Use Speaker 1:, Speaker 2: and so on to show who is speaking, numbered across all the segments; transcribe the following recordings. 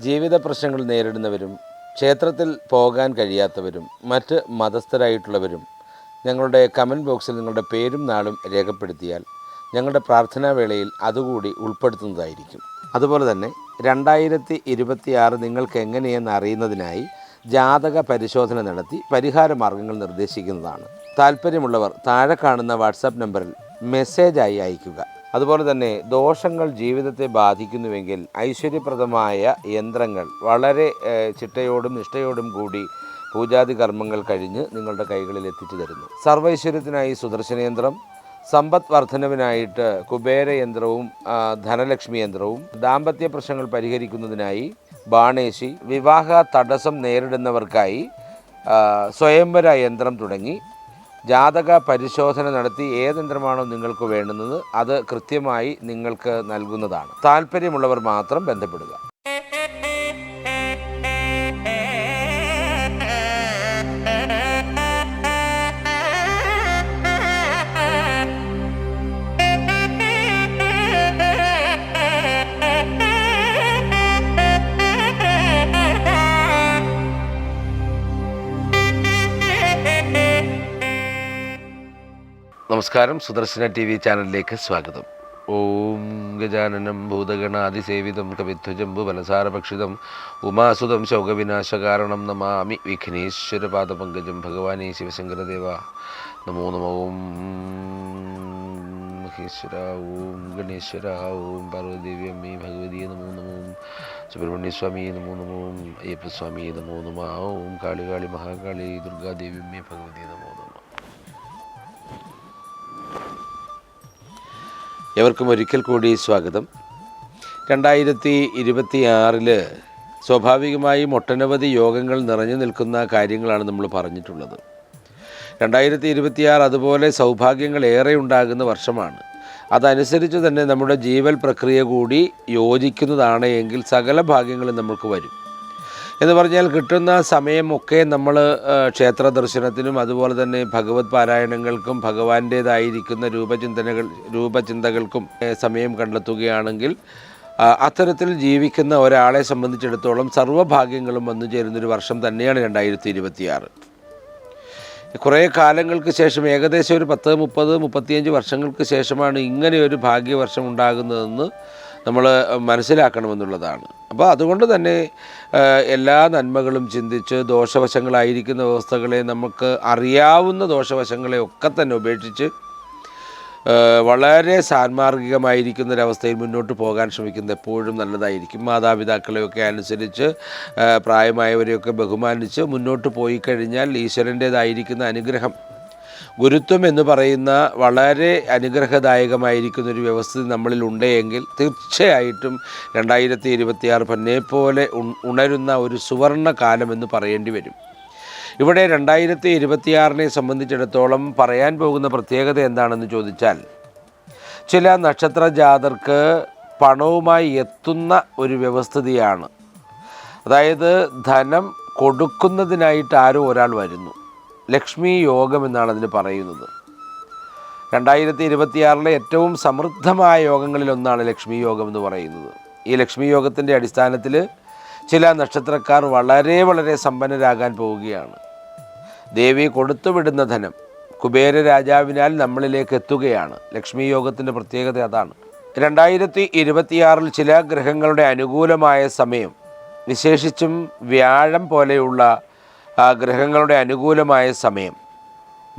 Speaker 1: ജീവിത പ്രശ്നങ്ങൾ നേരിടുന്നവരും ക്ഷേത്രത്തിൽ പോകാൻ കഴിയാത്തവരും മറ്റ് മതസ്ഥരായിട്ടുള്ളവരും ഞങ്ങളുടെ കമൻറ്റ് ബോക്സിൽ നിങ്ങളുടെ പേരും നാളും രേഖപ്പെടുത്തിയാൽ ഞങ്ങളുടെ പ്രാർത്ഥനാവേളയിൽ അതുകൂടി ഉൾപ്പെടുത്തുന്നതായിരിക്കും. അതുപോലെ തന്നെ 2026 നിങ്ങൾക്ക് എങ്ങനെയെന്ന് അറിയുന്നതിനായി ജാതക പരിശോധന നടത്തി പരിഹാര മാർഗങ്ങൾ നിർദ്ദേശിക്കുന്നതാണ്. താല്പര്യമുള്ളവർ താഴെ കാണുന്ന വാട്സാപ്പ് നമ്പറിൽ മെസ്സേജായി അയയ്ക്കുക. അതുപോലെ തന്നെ ദോഷങ്ങൾ ജീവിതത്തെ ബാധിക്കുന്നുവെങ്കിൽ ഐശ്വര്യപ്രദമായ യന്ത്രങ്ങൾ വളരെ ചിട്ടയോടും നിഷ്ഠയോടും കൂടി പൂജാതി കർമ്മങ്ങൾ കഴിഞ്ഞ് നിങ്ങളുടെ കൈകളിൽ എത്തിച്ചു തരുന്നു. സർവൈശ്വര്യത്തിനായി സുദർശന യന്ത്രം, സമ്പദ് വർധനവിനായിട്ട് കുബേര യന്ത്രവും ധനലക്ഷ്മി യന്ത്രവും, ദാമ്പത്യ പ്രശ്നങ്ങൾ പരിഹരിക്കുന്നതിനായി ബാണേശി, വിവാഹ തടസ്സം നേരിടുന്നവർക്കായി സ്വയംവര യന്ത്രം തുടങ്ങി ജാതക പരിശോധന നടത്തി ഏത് യന്ത്രമാണോ നിങ്ങൾക്ക് വേണ്ടുന്നത് അത് കൃത്യമായി നിങ്ങൾക്ക് നൽകുന്നതാണ്. താല്പര്യമുള്ളവർ മാത്രം ബന്ധപ്പെടുക. നമസ്കാരം, സുദർശന TV ചാനലിലേക്ക് സ്വാഗതം. ഓം ഗജാനനം ഭൂതഗണാതിസേവിതം കവിധ്വജംബു ബലസാരഭക്ഷിതം ഉമാസുതം ശൗകവിനാശകാരണം നമാമി വിഘ്നേശ്വരപാദപങ്കജം. ഭഗവാനേ ശിവശങ്കരദേവ നമോ നമോ. ഓം മഹേശ്വര, ഓം ഗണേശ്വര, ഓം പാർവതീദേവി അമ്മേ ഭഗവതിയെ നമോ നമോ. സുബ്രഹ്മണ്യസ്വാമിയെ നമോ നമോ. അയ്യപ്പസ്വാമിയെ നമോ നമ. ഓം കാളി കാളി മഹാകാളി ദുർഗാദേവി അമ്മേ ഭഗവതിയെ നമോ നമ. എവർക്കും ഒരിക്കൽ കൂടി സ്വാഗതം. 2026 സ്വാഭാവികമായും ഒട്ടനവധി യോഗങ്ങൾ നിറഞ്ഞു നിൽക്കുന്ന കാര്യങ്ങളാണ് നമ്മൾ പറഞ്ഞിട്ടുള്ളത്. 2026 അതുപോലെ സൗഭാഗ്യങ്ങൾ ഏറെ ഉണ്ടാകുന്ന വർഷമാണ്. അതനുസരിച്ച് തന്നെ നമ്മുടെ ജീവൽ പ്രക്രിയ കൂടി യോജിക്കുന്നതാണ് എങ്കിൽ സകല ഭാഗ്യങ്ങളും നമുക്ക് വരും എന്ന് പറഞ്ഞാൽ കിട്ടുന്ന സമയമൊക്കെ നമ്മൾ ക്ഷേത്ര ദർശനത്തിനും അതുപോലെ തന്നെ ഭഗവത് പാരായണങ്ങൾക്കും ഭഗവാന്റേതായിരിക്കുന്ന രൂപചിന്തകൾക്കും സമയം കണ്ടെത്തുകയാണെങ്കിൽ അത്തരത്തിൽ ജീവിക്കുന്ന ഒരാളെ സംബന്ധിച്ചിടത്തോളം സർവ്വഭാഗ്യങ്ങളും വന്നു ചേരുന്നൊരു വർഷം തന്നെയാണ് 2026. കുറേ കാലങ്ങൾക്ക് ശേഷം, ഏകദേശം ഒരു 10, 30, 35 വർഷങ്ങൾക്ക് ശേഷമാണ് ഇങ്ങനെ ഒരു ഭാഗ്യവർഷം ഉണ്ടാകുന്നതെന്ന് നമ്മൾ മനസ്സിലാക്കണമെന്നുള്ളതാണ്. അപ്പോൾ അതുകൊണ്ട് തന്നെ എല്ലാ നന്മകളും ചിന്തിച്ച് ദോഷവശങ്ങളായിരിക്കുന്ന വ്യവസ്ഥകളെ, നമുക്ക് അറിയാവുന്ന ദോഷവശങ്ങളെ ഒക്കെ തന്നെ ഉപേക്ഷിച്ച് വളരെ സാന്മാർഗികമായിരിക്കുന്നൊരവസ്ഥയിൽ മുന്നോട്ട് പോകാൻ ശ്രമിക്കുന്നത് എപ്പോഴും നല്ലതായിരിക്കും. മാതാപിതാക്കളെയൊക്കെ അനുസരിച്ച് പ്രായമായവരെയൊക്കെ ബഹുമാനിച്ച് മുന്നോട്ട് പോയി കഴിഞ്ഞാൽ ഈശ്വരൻ്റേതായിരിക്കുന്ന അനുഗ്രഹം, ഗുരുത്വം എന്ന് പറയുന്ന വളരെ അനുഗ്രഹദായകമായിരിക്കുന്നൊരു വ്യവസ്ഥ നമ്മളിൽ ഉണ്ടെങ്കിൽ തീർച്ചയായിട്ടും 2026 പൊന്നെപ്പോലെ ഉണരുന്ന ഒരു സുവർണ കാലമെന്ന് പറയേണ്ടി വരും. ഇവിടെ 2026 സംബന്ധിച്ചിടത്തോളം പറയാൻ പോകുന്ന പ്രത്യേകത എന്താണെന്ന് ചോദിച്ചാൽ, ചില നക്ഷത്ര ജാതർക്ക് പണവുമായി എത്തുന്ന ഒരു വ്യവസ്ഥിതിയാണ്. അതായത് ധനം കൊടുക്കുന്നതിനായിട്ട് ആരോ ഒരാൾ വരുന്നു. ലക്ഷ്മി യോഗം എന്നാണ് അതിന് പറയുന്നത്. 2026 ഏറ്റവും സമൃദ്ധമായ യോഗങ്ങളിലൊന്നാണ് ലക്ഷ്മി യോഗം എന്ന് പറയുന്നത്. ഈ ലക്ഷ്മി യോഗത്തിൻ്റെ അടിസ്ഥാനത്തിൽ ചില നക്ഷത്രക്കാർ വളരെ വളരെ സമ്പന്നരാകാൻ പോവുകയാണ്. ദേവി കൊടുത്തുവിടുന്ന ധനം കുബേര രാജാവിനാൽ നമ്മളിലേക്ക് എത്തുകയാണ്. ലക്ഷ്മി യോഗത്തിൻ്റെ പ്രത്യേകത അതാണ്. 2026 ചില ഗ്രഹങ്ങളുടെ അനുകൂലമായ സമയം, വിശേഷിച്ചും വ്യാഴം പോലെയുള്ള ഗ്രഹങ്ങളുടെ അനുകൂലമായ സമയം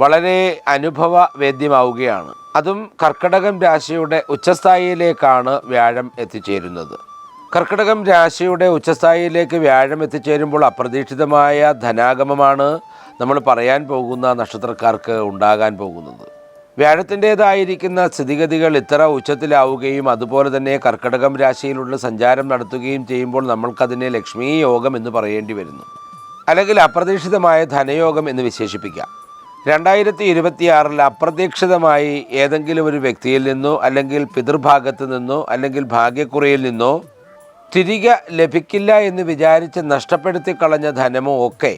Speaker 1: വളരെ അനുഭവവേദ്യമാവുകയാണ്. അതും കർക്കടകം രാശിയുടെ ഉച്ചസ്ഥായിയിലേക്കാണ് വ്യാഴം എത്തിച്ചേരുന്നത്. കർക്കടകം രാശിയുടെ ഉച്ചസ്ഥായിയിലേക്ക് വ്യാഴം എത്തിച്ചേരുമ്പോൾ അപ്രതീക്ഷിതമായ ധനാഗമമാണ് നമ്മൾ പറയാൻ പോകുന്ന നക്ഷത്രക്കാർക്ക് ഉണ്ടാകാൻ പോകുന്നത്. വ്യാഴത്തിൻ്റേതായിരിക്കുന്ന സ്ഥിതിഗതികൾ ഇത്ര ഉച്ചത്തിലാവുകയും അതുപോലെ തന്നെ കർക്കടകം രാശിയിലുള്ള സഞ്ചാരം നടത്തുകയും ചെയ്യുമ്പോൾ നമ്മൾക്കതിനെ ലക്ഷ്മി യോഗം എന്ന് പറയേണ്ടി വരുന്നു, അല്ലെങ്കിൽ അപ്രതീക്ഷിതമായ ധനയോഗം എന്ന് വിശേഷിപ്പിക്കാം. 2026 അപ്രതീക്ഷിതമായി ഏതെങ്കിലും ഒരു വ്യക്തിയിൽ നിന്നോ അല്ലെങ്കിൽ പിതൃഭാഗത്ത് നിന്നോ അല്ലെങ്കിൽ ഭാഗ്യക്കുറിയിൽ നിന്നോ തിരികെ ലഭിക്കില്ല എന്ന് വിചാരിച്ച് നഷ്ടപ്പെടുത്തി കളഞ്ഞ ധനമോ ഒക്കെ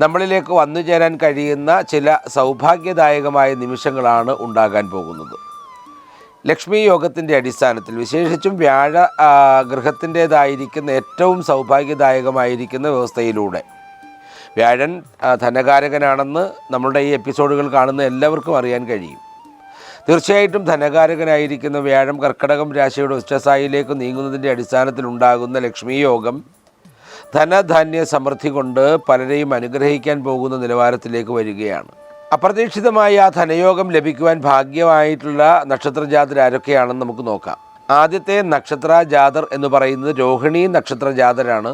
Speaker 1: നമ്മളിലേക്ക് വന്നു ചേരാൻ കഴിയുന്ന ചില സൗഭാഗ്യദായകമായ നിമിഷങ്ങളാണ് ഉണ്ടാകാൻ പോകുന്നത്. ലക്ഷ്മി യോഗത്തിൻ്റെ അടിസ്ഥാനത്തിൽ വിശേഷിച്ചും വ്യാഴ ഗൃഹത്തിൻ്റേതായിരിക്കുന്ന ഏറ്റവും സൗഭാഗ്യദായകമായിരിക്കുന്ന വ്യവസ്ഥയിലൂടെ വ്യാഴൻ ധനകാരകനാണെന്ന് നമ്മളുടെ ഈ എപ്പിസോഡുകൾ കാണുന്ന എല്ലാവർക്കും അറിയാൻ കഴിയും. തീർച്ചയായിട്ടും ധനകാരകനായിരിക്കുന്ന വ്യാഴം കർക്കടകം രാശിയുടെ ഉച്ചസ്ഥായിലേക്ക് നീങ്ങുന്നതിൻ്റെ അടിസ്ഥാനത്തിലുണ്ടാകുന്ന ലക്ഷ്മി യോഗം ധനധാന്യ സമൃദ്ധി കൊണ്ട് പലരെയും അനുഗ്രഹിക്കാൻ പോകുന്ന നിലവാരത്തിലേക്ക് വരികയാണ്. അപ്രതീക്ഷിതമായ ആ ധനയോഗം ലഭിക്കുവാൻ ഭാഗ്യമായിട്ടുള്ള നക്ഷത്രജാതർ ആരൊക്കെയാണെന്ന് നമുക്ക് നോക്കാം. ആദ്യത്തെ നക്ഷത്രജാതർ എന്ന് പറയുന്നത് രോഹിണി നക്ഷത്രജാതരാണ്.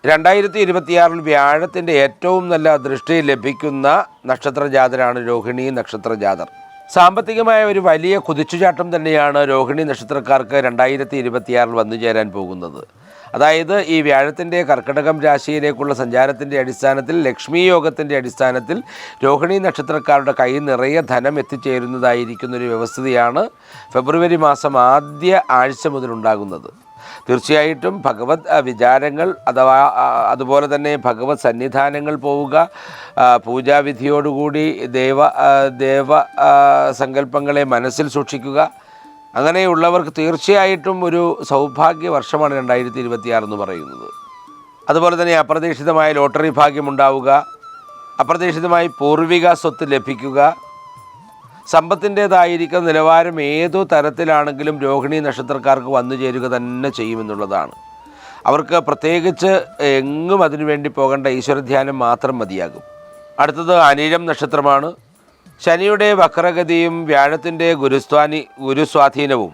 Speaker 1: 2026 വ്യാഴത്തിൻ്റെ ഏറ്റവും നല്ല ദൃഷ്ടി ലഭിക്കുന്ന നക്ഷത്രജാതരാണ് രോഹിണി നക്ഷത്രജാതർ. സാമ്പത്തികമായ ഒരു വലിയ കുതിച്ചുചാട്ടം തന്നെയാണ് രോഹിണി നക്ഷത്രക്കാർക്ക് 2026 വന്നു ചേരാൻ പോകുന്നത്. അതായത് ഈ വ്യാഴത്തിൻ്റെ കർക്കടകം രാശിയിലേക്കുള്ള സഞ്ചാരത്തിൻ്റെ അടിസ്ഥാനത്തിൽ ലക്ഷ്മി യോഗത്തിൻ്റെ അടിസ്ഥാനത്തിൽ രോഹിണി നക്ഷത്രക്കാരുടെ കൈ നിറയെ ധനം എത്തിച്ചേരുന്നതായിരിക്കുന്നൊരു വ്യവസ്ഥയാണ് ഫെബ്രുവരി മാസം ആദ്യ ആഴ്ച മുതലുണ്ടാകുന്നത്. തീർച്ചയായിട്ടും ഭഗവത് വിചാരങ്ങൾ അഥവാ അതുപോലെ തന്നെ ഭഗവത് സന്നിധാനങ്ങൾ പോവുക, പൂജാവിധിയോടുകൂടി ദേവ സങ്കല്പങ്ങളെ മനസ്സിൽ സൂക്ഷിക്കുക, അങ്ങനെയുള്ളവർക്ക് തീർച്ചയായിട്ടും ഒരു സൗഭാഗ്യ വർഷമാണ് 2026 എന്ന് പറയുന്നത്. അതുപോലെ തന്നെ അപ്രതീക്ഷിതമായ ലോട്ടറി ഭാഗ്യമുണ്ടാവുക, അപ്രതീക്ഷിതമായി പൂർവിക സ്വത്ത് ലഭിക്കുക, സമ്പത്തിൻ്റേതായിരിക്കുന്ന നിലവാരം ഏതോ തരത്തിലാണെങ്കിലും രോഹിണി നക്ഷത്രക്കാർക്ക് വന്നു ചേരുക തന്നെ ചെയ്യുമെന്നുള്ളതാണ്. അവർക്ക് പ്രത്യേകിച്ച് എങ്ങും അതിനുവേണ്ടി പോകേണ്ട ഈശ്വരധ്യാനം മാത്രം മതിയാകും. അടുത്തത് അനിഴം നക്ഷത്രമാണ്. ശനിയുടെ വക്രഗതിയും വ്യാഴത്തിൻ്റെ ഗുരുസ്വാധീനവും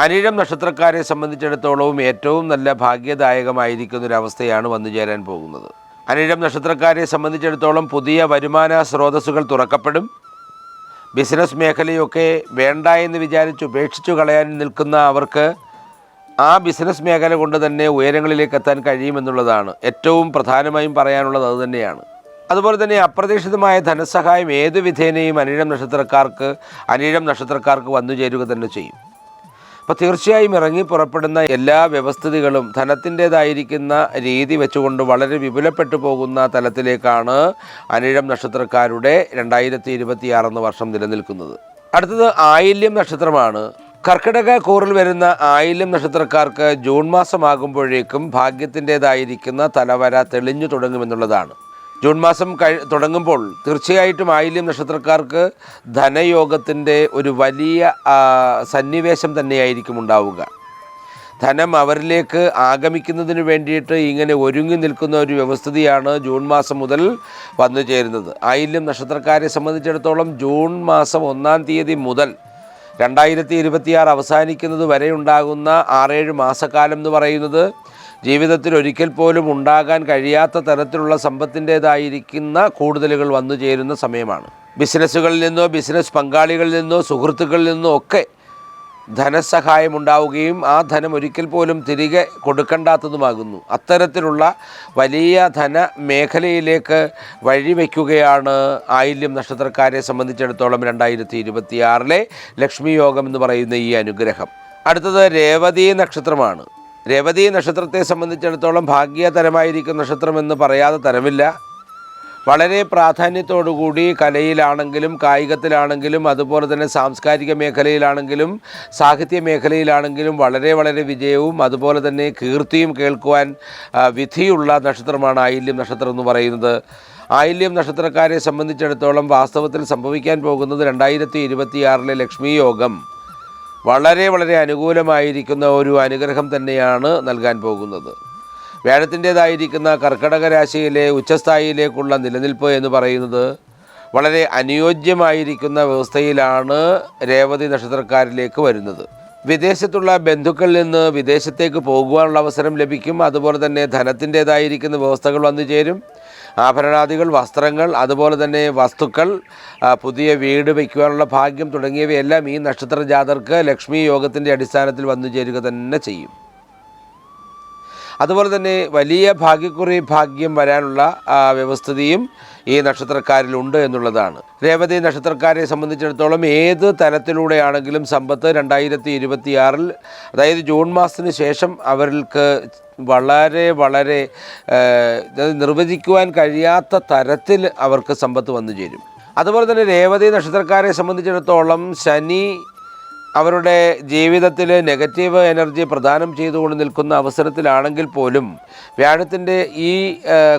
Speaker 1: അനിഴം നക്ഷത്രക്കാരെ സംബന്ധിച്ചിടത്തോളവും ഏറ്റവും നല്ല ഭാഗ്യദായകമായിരിക്കുന്നൊരവസ്ഥയാണ് വന്നു ചേരാൻ പോകുന്നത്. അനിഴം നക്ഷത്രക്കാരെ സംബന്ധിച്ചിടത്തോളം പുതിയ വരുമാന സ്രോതസ്സുകൾ തുറക്കപ്പെടും. ബിസിനസ് മേഖലയൊക്കെ വേണ്ട എന്ന് വിചാരിച്ച് ഉപേക്ഷിച്ചു കളയാൻ നിൽക്കുന്ന അവർക്ക് ആ ബിസിനസ് മേഖല കൊണ്ട് തന്നെ ഉയരങ്ങളിലേക്ക് എത്താൻ കഴിയുമെന്നുള്ളതാണ് ഏറ്റവും പ്രധാനമായും പറയാനുള്ളത്. അതുതന്നെയാണ്. അതുപോലെ തന്നെ അപ്രതീക്ഷിതമായ ധനസഹായം ഏതു വിധേനയും അനിഴം നക്ഷത്രക്കാർക്ക് വന്നു ചേരുക തന്നെ ചെയ്യും. അപ്പോൾ തീർച്ചയായും ഇറങ്ങി പുറപ്പെടുന്ന എല്ലാ വ്യവസ്ഥിതികളും ധനത്തിൻ്റേതായിരിക്കുന്ന രീതി വെച്ചുകൊണ്ട് വളരെ വിപുലപ്പെട്ടു പോകുന്ന തലത്തിലേക്കാണ് അനിഴം നക്ഷത്രക്കാരുടെ 2026 എന്ന വർഷം നിലനിൽക്കുന്നത്. അടുത്തത് ആയില്യം നക്ഷത്രമാണ്. കർക്കിടക കൂറിൽ വരുന്ന ആയില്യം നക്ഷത്രക്കാർക്ക് ജൂൺ മാസമാകുമ്പോഴേക്കും ഭാഗ്യത്തിൻ്റേതായിരിക്കുന്ന തലവര തെളിഞ്ഞു തുടങ്ങുമെന്നുള്ളതാണ്. ജൂൺ മാസം തുടങ്ങുമ്പോൾ തീർച്ചയായിട്ടും ആയില്യം നക്ഷത്രക്കാർക്ക് ധനയോഗത്തിൻ്റെ ഒരു വലിയ സന്നിവേശം തന്നെയായിരിക്കും ഉണ്ടാവുക. ധനം അവരിലേക്ക് ആഗമിക്കുന്നതിന് വേണ്ടിയിട്ട് ഇങ്ങനെ ഒരുങ്ങി നിൽക്കുന്ന ഒരു വ്യവസ്ഥിതിയാണ് ജൂൺ മാസം മുതൽ വന്നു ചേരുന്നത്. ആയില്യം നക്ഷത്രക്കാരെ സംബന്ധിച്ചിടത്തോളം ജൂൺ മാസം 1-ാം തീയതി മുതൽ 2026 അവസാനിക്കുന്നത് വരെ ഉണ്ടാകുന്ന 6-7 മാസക്കാലം എന്ന് പറയുന്നത് ജീവിതത്തിൽ ഒരിക്കൽ പോലും ഉണ്ടാകാൻ കഴിയാത്ത തരത്തിലുള്ള സമ്പത്തിൻ്റേതായിരിക്കുന്ന കൂടുതലുകൾ വന്നു ചേരുന്ന സമയമാണ്. ബിസിനസ്സുകളിൽ നിന്നോ ബിസിനസ് പങ്കാളികളിൽ നിന്നോ സുഹൃത്തുക്കളിൽ നിന്നോ ഒക്കെ ധനസഹായം ഉണ്ടാവുകയും ആ ധനം ഒരിക്കൽ പോലും തിരികെ കൊടുക്കേണ്ടാത്തതുമാകുന്നു. അത്തരത്തിലുള്ള വലിയ ധന മേഖലയിലേക്ക് വഴിവെക്കുകയാണ് ആയില്യം നക്ഷത്രക്കാരെ സംബന്ധിച്ചിടത്തോളം 2026 ലക്ഷ്മി യോഗം എന്ന് പറയുന്ന ഈ അനുഗ്രഹം. അടുത്തത് രേവതി നക്ഷത്രമാണ്. രേവതി നക്ഷത്രത്തെ സംബന്ധിച്ചിടത്തോളം ഭാഗ്യതരമായിരിക്കുന്ന നക്ഷത്രമെന്ന് പറയാതെ തരമില്ല. വളരെ പ്രാധാന്യത്തോടുകൂടി കലയിലാണെങ്കിലും കായികത്തിലാണെങ്കിലും അതുപോലെ തന്നെ സാംസ്കാരിക മേഖലയിലാണെങ്കിലും സാഹിത്യ മേഖലയിലാണെങ്കിലും വളരെ വളരെ വിജയവും അതുപോലെ തന്നെ കീർത്തിയും കേൾക്കുവാൻ വിധിയുള്ള നക്ഷത്രമാണ് ആയില്യം നക്ഷത്രം എന്ന് പറയുന്നത്. ആയില്യം നക്ഷത്രക്കാരെ സംബന്ധിച്ചിടത്തോളം വാസ്തവത്തിൽ സംഭവിക്കാൻ പോകുന്നത് 2026 ലക്ഷ്മി യോഗം വളരെ വളരെ അനുകൂലമായിരിക്കുന്ന ഒരു അനുഗ്രഹം തന്നെയാണ് നൽകാൻ പോകുന്നത്. വ്യാഴത്തിൻ്റേതായിരിക്കുന്ന കർക്കടക രാശിയിലെ ഉച്ചസ്ഥായിയിലേക്കുള്ള നിലനിൽപ്പ് എന്ന് പറയുന്നത് വളരെ അനുയോജ്യമായിരിക്കുന്ന വ്യവസ്ഥയിലാണ് രേവതി നക്ഷത്രക്കാരിലേക്ക് വരുന്നത്. വിദേശത്തുള്ള ബന്ധുക്കളിൽ നിന്ന് വിദേശത്തേക്ക് പോകുവാനുള്ള അവസരം ലഭിക്കും. അതുപോലെ തന്നെ ധനത്തിൻ്റേതായിരിക്കുന്ന വ്യവസ്ഥകൾ വന്നു ചേരും. ആഭരണാദികൾ, വസ്ത്രങ്ങൾ, അതുപോലെ തന്നെ വസ്തുക്കൾ, പുതിയ വീട് വയ്ക്കുവാനുള്ള ഭാഗ്യം തുടങ്ങിയവയെല്ലാം ഈ നക്ഷത്ര ജാതർക്ക് ലക്ഷ്മി യോഗത്തിൻ്റെ അടിസ്ഥാനത്തിൽ വന്നു ചേരുക തന്നെ ചെയ്യും. അതുപോലെ തന്നെ വലിയ ഭാഗ്യക്കുറി ഭാഗ്യം വരാനുള്ള വ്യവസ്ഥിതിയും ഈ നക്ഷത്രക്കാരിലുണ്ട് എന്നുള്ളതാണ്. രേവതി നക്ഷത്രക്കാരെ സംബന്ധിച്ചിടത്തോളം ഏത് തരത്തിലൂടെയാണെങ്കിലും സമ്പത്ത് 2026 അതായത് ജൂൺ മാസത്തിന് ശേഷം അവർക്ക് വളരെ വളരെ നിർവചിക്കുവാൻ കഴിയാത്ത തരത്തിൽ അവർക്ക് സമ്പത്ത് വന്നു ചേരും. അതുപോലെ തന്നെ രേവതി നക്ഷത്രക്കാരെ സംബന്ധിച്ചിടത്തോളം ശനി അവരുടെ ജീവിതത്തിൽ നെഗറ്റീവ് എനർജി പ്രദാനം ചെയ്തുകൊണ്ട് നിൽക്കുന്ന അവസരത്തിലാണെങ്കിൽ പോലും വ്യാഴത്തിൻ്റെ ഈ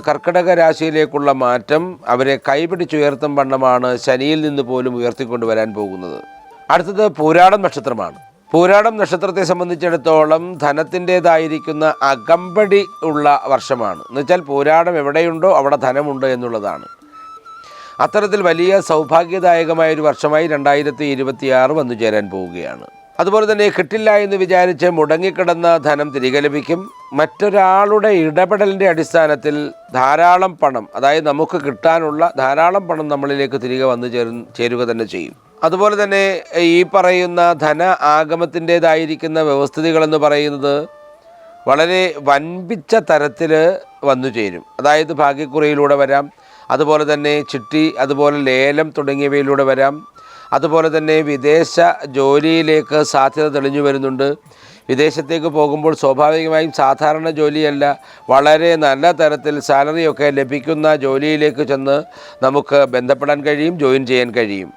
Speaker 1: കർക്കിടക രാശിയിലേക്കുള്ള മാറ്റം അവരെ കൈപിടിച്ചുയർത്തും വണ്ണമാണ് ശനിയിൽ നിന്ന് പോലും ഉയർത്തിക്കൊണ്ടുവരാൻ പോകുന്നത്. അടുത്തത് പൂരാടം നക്ഷത്രമാണ്. പൂരാടം നക്ഷത്രത്തെ സംബന്ധിച്ചിടത്തോളം ധനത്തിൻ്റേതായിരിക്കുന്ന അകമ്പടി ഉള്ള വർഷമാണ്. എന്നുവെച്ചാൽ പൂരാടം എവിടെയുണ്ടോ അവിടെ ധനമുണ്ട് എന്നുള്ളതാണ്. അത്തരത്തിൽ വലിയ സൗഭാഗ്യദായകമായൊരു വർഷമായി 2026 വന്നു ചേരാൻ പോവുകയാണ്. അതുപോലെ തന്നെ കിട്ടില്ല എന്ന് വിചാരിച്ച് മുടങ്ങിക്കിടന്ന ധനം തിരികെ ലഭിക്കും. മറ്റൊരാളുടെ ഇടപെടലിൻ്റെ അടിസ്ഥാനത്തിൽ ധാരാളം പണം, അതായത് നമുക്ക് കിട്ടാനുള്ള ധാരാളം പണം നമ്മളിലേക്ക് തിരികെ വന്നു ചേരുക തന്നെ ചെയ്യും. അതുപോലെ തന്നെ ഈ പറയുന്ന ധന ആഗമത്തിൻ്റേതായിരിക്കുന്ന വ്യവസ്ഥിതികളെന്ന് പറയുന്നത് വളരെ വൻപിച്ച തരത്തിൽ വന്നു ചേരും. അതായത് ഭാഗ്യക്കുറിയിലൂടെ വരാം, അതുപോലെ തന്നെ ചിട്ടി, അതുപോലെ ലേലം തുടങ്ങിയവയിലൂടെ വരാം. അതുപോലെ തന്നെ വിദേശ ജോലിയിലേക്ക് സാധ്യത തെളിഞ്ഞു വരുന്നുണ്ട്. വിദേശത്തേക്ക് പോകുമ്പോൾ സ്വാഭാവികമായും സാധാരണ ജോലിയല്ല, വളരെ നല്ല തരത്തിൽ സാലറിയൊക്കെ ലഭിക്കുന്ന ജോലിയിലേക്ക് ചെന്ന് നമുക്ക് ബന്ധപ്പെടാൻ കഴിയും, ജോയിൻ ചെയ്യാൻ കഴിയും.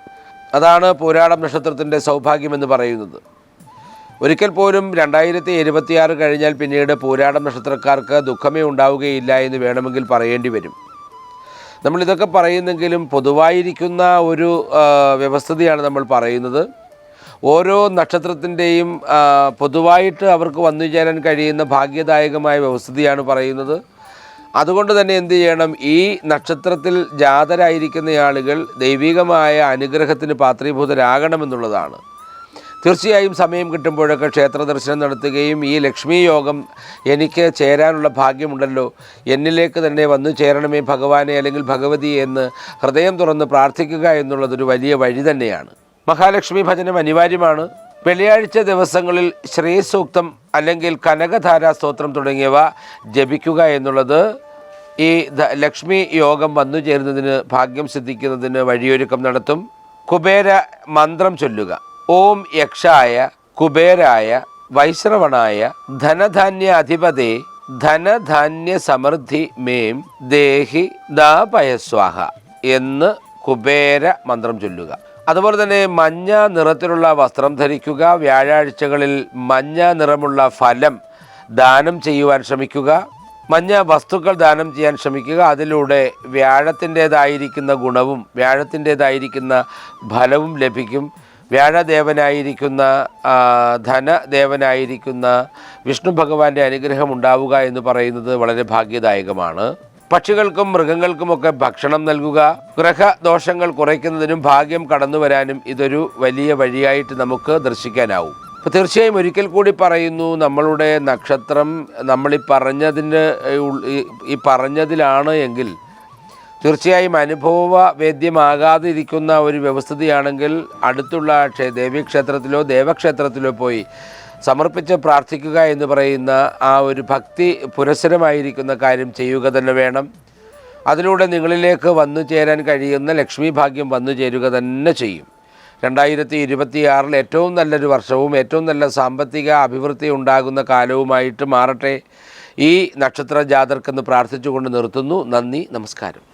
Speaker 1: അതാണ് പൂരാടം നക്ഷത്രത്തിൻ്റെ സൗഭാഗ്യമെന്ന് പറയുന്നത്. ഒരിക്കൽ പോലും 2026 കഴിഞ്ഞാൽ പിന്നീട് പൂരാടം നക്ഷത്രക്കാർക്ക് ദുഃഖമേ ഉണ്ടാവുകയില്ല എന്ന് വേണമെങ്കിൽ പറയേണ്ടി വരും. നമ്മളിതൊക്കെ പറയുന്നെങ്കിലും പൊതുവായിരിക്കുന്ന ഒരു വ്യവസ്ഥിതിയാണ് നമ്മൾ പറയുന്നത്. ഓരോ നക്ഷത്രത്തിൻ്റെയും പൊതുവായിട്ട് അവർക്ക് വന്നു ചേരാൻ കഴിയുന്ന ഭാഗ്യദായകമായ വ്യവസ്ഥിതിയാണ് പറയുന്നത്. അതുകൊണ്ട് തന്നെ എന്ത് ചെയ്യണം, ഈ നക്ഷത്രത്തിൽ ജാതരായിരിക്കുന്ന ആളുകൾ ദൈവികമായ അനുഗ്രഹത്തിന് പാത്രീഭൂതരാകണമെന്നുള്ളതാണ്. തീർച്ചയായും സമയം കിട്ടുമ്പോഴൊക്കെ ക്ഷേത്ര ദർശനം നടത്തുകയും ഈ ലക്ഷ്മി യോഗം എനിക്ക് ചേരാനുള്ള ഭാഗ്യമുണ്ടല്ലോ, എന്നിലേക്ക് തന്നെ വന്നു ചേരണമേ ഭഗവാനെ അല്ലെങ്കിൽ ഭഗവതിയെ എന്ന് ഹൃദയം തുറന്ന് പ്രാർത്ഥിക്കുക എന്നുള്ളതൊരു വലിയ വഴി തന്നെയാണ്. മഹാലക്ഷ്മി ഭജനം അനിവാര്യമാണ്. വെള്ളിയാഴ്ച ദിവസങ്ങളിൽ ശ്രീസൂക്തം അല്ലെങ്കിൽ കനകധാരാ സ്തോത്രം തുടങ്ങിയവ ജപിക്കുക എന്നുള്ളത് ഈ ലക്ഷ്മി യോഗം വന്നു ചേരുന്നതിന്, ഭാഗ്യം സിദ്ധിക്കുന്നതിന് വഴിയൊരുക്കം നടത്തും. കുബേര മന്ത്രം ചൊല്ലുക. ഓം യക്ഷായ കുബേരായ വൈശ്രവണായ ധനധാന്യ അധിപതേ ധനധാന്യ സമൃദ്ധി മേം ദേഹി ദാപയസ്വാഹ എന്ന് കുബേര മന്ത്രം ചൊല്ലുക. അതുപോലെ തന്നെ മഞ്ഞ നിറത്തിലുള്ള വസ്ത്രം ധരിക്കുക. വ്യാഴാഴ്ചകളിൽ മഞ്ഞ നിറമുള്ള ഫലം ദാനം ചെയ്യുവാൻ ശ്രമിക്കുക. മഞ്ഞ വസ്തുക്കൾ ദാനം ചെയ്യാൻ ശ്രമിക്കുക. അതിലൂടെ വ്യാഴത്തിൻ്റേതായിരിക്കുന്ന ഗുണവും വ്യാഴത്തിൻ്റേതായിരിക്കുന്ന ഫലവും ലഭിക്കും. വ്യാഴദേവനായിരിക്കുന്ന ധനദേവനായിരിക്കുന്ന വിഷ്ണു ഭഗവാന്റെ അനുഗ്രഹം ഉണ്ടാവുക എന്ന് പറയുന്നത് വളരെ ഭാഗ്യദായകമാണ്. പക്ഷികൾക്കും മൃഗങ്ങൾക്കുമൊക്കെ ഭക്ഷണം നൽകുക. ഗ്രഹദോഷങ്ങൾ കുറയ്ക്കുന്നതിനും ഭാഗ്യം കടന്നു വരാനും ഇതൊരു വലിയ വഴിയായിട്ട് നമുക്ക് ദർശിക്കാനാവും. അപ്പോൾ തീർച്ചയായും ഒരിക്കൽ കൂടി പറയുന്നു, നമ്മളുടെ നക്ഷത്രം നമ്മളീ പറഞ്ഞതിലാണ് എങ്കിൽ തീർച്ചയായും അനുഭവവേദ്യമാകാതെ ഇരിക്കുന്ന ഒരു വ്യവസ്ഥിതിയാണെങ്കിൽ അടുത്തുള്ള ദേവീക്ഷേത്രത്തിലോ ദേവക്ഷേത്രത്തിലോ പോയി സമർപ്പിച്ച് പ്രാർത്ഥിക്കുക എന്ന് പറയുന്ന ആ ഒരു ഭക്തി പുരസ്സരമായിരിക്കുന്ന കാര്യം ചെയ്യുക തന്നെ വേണം. അതിലൂടെ നിങ്ങളിലേക്ക് വന്നു ചേരാൻ കഴിയുന്ന ലക്ഷ്മി ഭാഗ്യം വന്നു ചേരുക തന്നെ ചെയ്യും. 2026 ഏറ്റവും നല്ലൊരു വർഷവും ഏറ്റവും നല്ല സാമ്പത്തിക അഭിവൃദ്ധി ഉണ്ടാകുന്ന കാലവുമായിട്ട് മാറട്ടെ. ഈ നക്ഷത്ര ജാതർക്കെന്ന് പ്രാർത്ഥിച്ചുകൊണ്ട് നിർത്തുന്നു. നന്ദി, നമസ്കാരം.